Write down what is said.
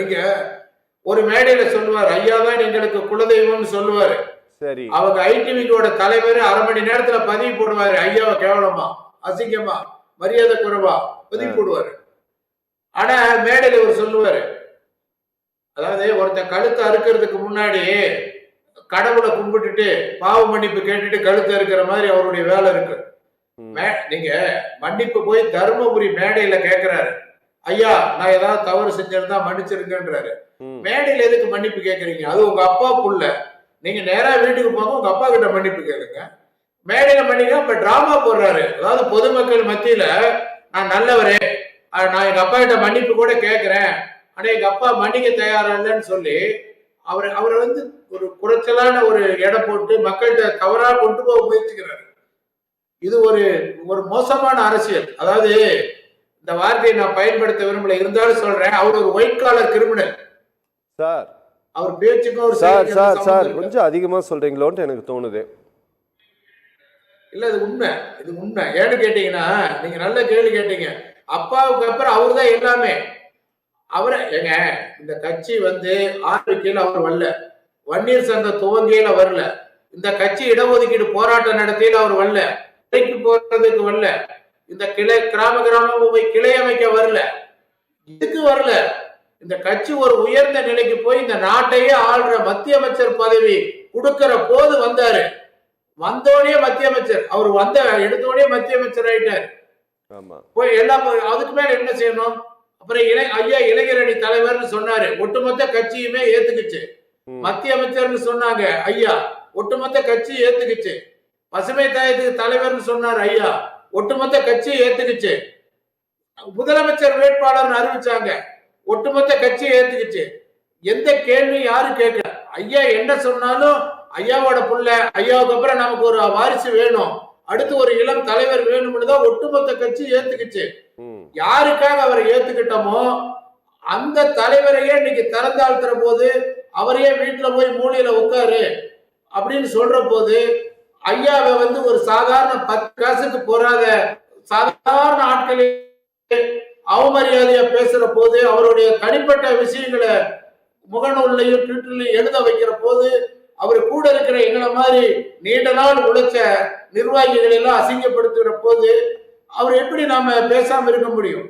நீங்க ஒரு மேடையில சொல்லுவார், ஐயா தான் எங்களுக்கு குலதெய்வம்னு சொல்லுவாரு. சரி. அவங்க ஐடிவிக்கோட தலைவர் 1/2 மணி நேரத்துல பதிவு போடுவாரு, ஐயாவை கேவலமா, அசிங்கமா, மரியாதை குறைவா பதிவு போடுவாரு. ஆனா மேடையில ஒரு சொல்லுவாரு, அதாவது ஒருத்தன் கழுத்து அறுக்கிறதுக்கு முன்னாடி கடவுளை கும்பிட்டுட்டு பாவ மன்னிப்பு கேட்டுட்டு கழுத்து அறுக்கிற மாதிரி அவருடைய வேலை இருக்கு. நீங்க மன்னிப்பு போய் தருமபுரி மேடையில கேட்கிறாரு, ஐயா நான் ஏதாவது தவறு செஞ்சிருந்தா மன்னிச்சிருங்கன்றாரு. மேடையில எதுக்கு மன்னிப்பு கேட்கறீங்க? அது உங்க அப்பா புள்ள. நீங்க நேரா வீட்டுக்கு போங்க, உங்க அப்பா கிட்ட மன்னிப்பு கேளுங்க. மேடையில மன்னிக்க இப்ப டிராமா போடுறாரு. அதாவது பொதுமக்கள் மத்தியில நான் நல்லவரே, நான் எங்க அப்பா கிட்ட மன்னிப்பு கூட கேட்கிறேன், ஆனா எங்க அப்பா மன்னிக்க தயாரா இல்லைன்னு சொல்லி அவரை வந்து ஒரு குறைச்சலான ஒரு எடை போட்டு மக்கள்கிட்ட தவறா கொண்டு போக முயற்சிக்கிறாரு. இது ஒரு ஒரு மோசமான அரசியல். அதாவது இந்த வார்த்தையை நான் பயன்படுத்த விரும்பல, இருந்தாலும் சொல்றேன், அவர் ஒரு ஒயிட் காலர் கிரிமினல் சார். அவர் பேச்சுக்கும் ஒரு சார் கொஞ்சம் அதிகமா சொல்றீங்களோன்னு எனக்கு தோணுது. இல்ல இது உண்மை, இது உண்மை. ஏன்னு கேட்டீங்கன்னா, நீங்க நல்ல கேள்வி கேட்டீங்க. அப்பாவுக்கு அப்புறம் அவரு தான் எல்லாமே. அவரை ஏங்க, இந்த கட்சி வந்து ஆரம்பிக்கையில் அவர் வரல, வன்னியர் சங்கம் துவங்கியில வரல, இந்த கட்சி இடஒதுக்கீடு போராட்டம் நடத்தியில் அவர் வரல, கிளைக்கு போறதுக்கு வரல, இந்த கிளை கிராம போய் கிளை அமைக்க வரல, இதுக்கு வரல. இந்த கட்சி ஒரு உயர்ந்த நிலைக்கு போய் இந்த நாட்டையே ஆள்ற மத்திய அமைச்சர் பதவி கொடுக்கிற போது வந்தாரு. வந்தோடனே மத்திய அமைச்சர், அவர் வந்த எடுத்தோடனே மத்திய அமைச்சர் ஆயிட்டாரு. போய் எல்லாம் அதுக்கு மேல என்ன செய்யணும்? அப்புறம் ஐயா இளைஞர் அணி தலைவர்னு சொன்னாரு, ஒட்டுமொத்த கட்சியுமே ஏத்துக்குச்சு. மத்திய அமைச்சர்னு சொன்னாங்க, ஐயா ஒட்டுமொத்த கட்சி ஏத்துக்குச்சு. பசுமை தாயத்துக்கு தலைவர்னு சொன்னார், ஐயா ஒட்டுமொத்த கட்சி ஏத்துக்குச்சு. முதலமைச்சர் வேட்பாளர் அறிவிச்சாங்க, ஒட்டுமொத்த கட்சி ஏத்துக்குச்சு. எந்த கேள்வி யாரும் கேட்கல. ஐயா என்ன சொன்னாலும் ஐயாவோட புள்ள, ஐயாவுக்கு அப்புறம் நமக்கு ஒரு வாரிசு வேணும், அடுத்து ஒரு இளம் தலைவர் வேணும்னு தான் ஒட்டுமொத்த கட்சி ஏத்துக்குச்சு. யாருக்காக அவரை ஏத்துக்கிட்டோமோ அந்த தலைவரையே இன்னைக்கு திறந்தாழ்த்துற போது, அவரையே வீட்டுல போய் மூலையில உட்காரு அப்படின்னு சொல்ற போது, ஐயாவை வந்து ஒரு சாதாரண 10 காசுக்கு போறாத சாதாரண ஆட்களே அவமரியாதையா பேசுற போது, அவருடைய தனிப்பட்ட விஷயங்களை முகநூல்லையும் ட்விட்டர்லையும் எழுத வைக்கிற போது, அவர் கூட இருக்கிற எங்களை மாதிரி நீண்ட நாள் உழைச்ச நிர்வாகிகள் எல்லாம் அசிங்கப்படுத்துகிற போது அவர் எப்படி நாம பேசாம இருக்க முடியும்?